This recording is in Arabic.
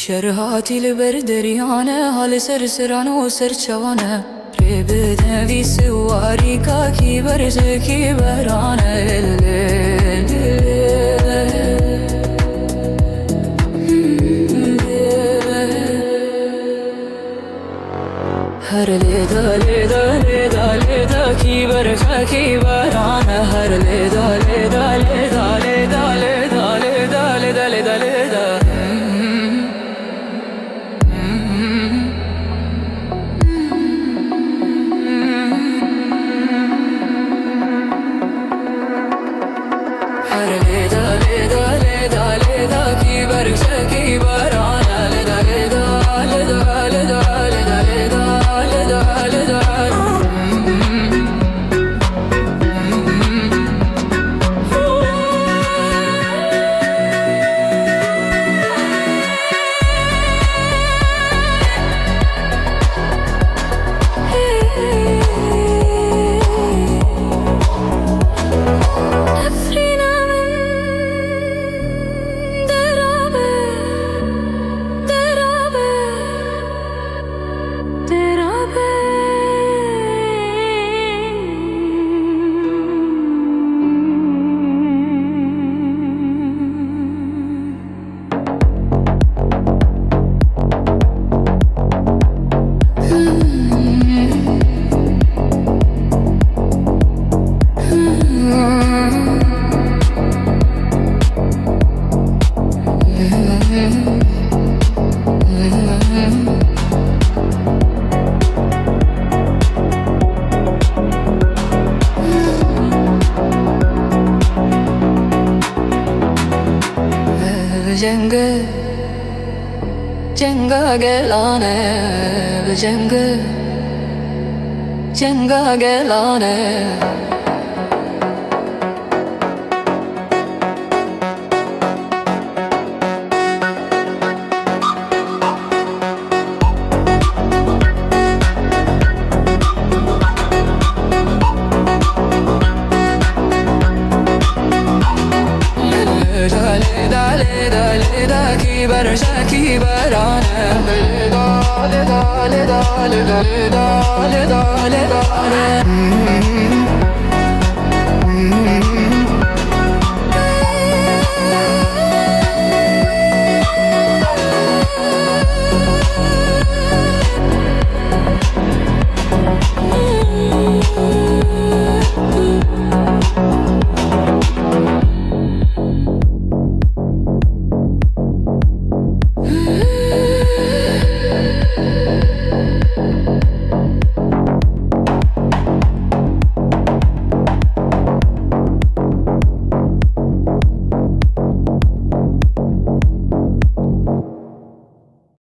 شرهاتي البردريانة هال سرسرانة وسرشوانة ريبتنا في سواريكا كي برزكي برانة هر ليدا ليدا ليدا ليدا كي برخا كي برانة هر ليدا ليدا ليدا ليدا ليدا ليدا ليدا ليدا ليدا Jenga gelane, jenga gelane. برشاكي برانا لدا لدا لدا لدا لدا لدا لدا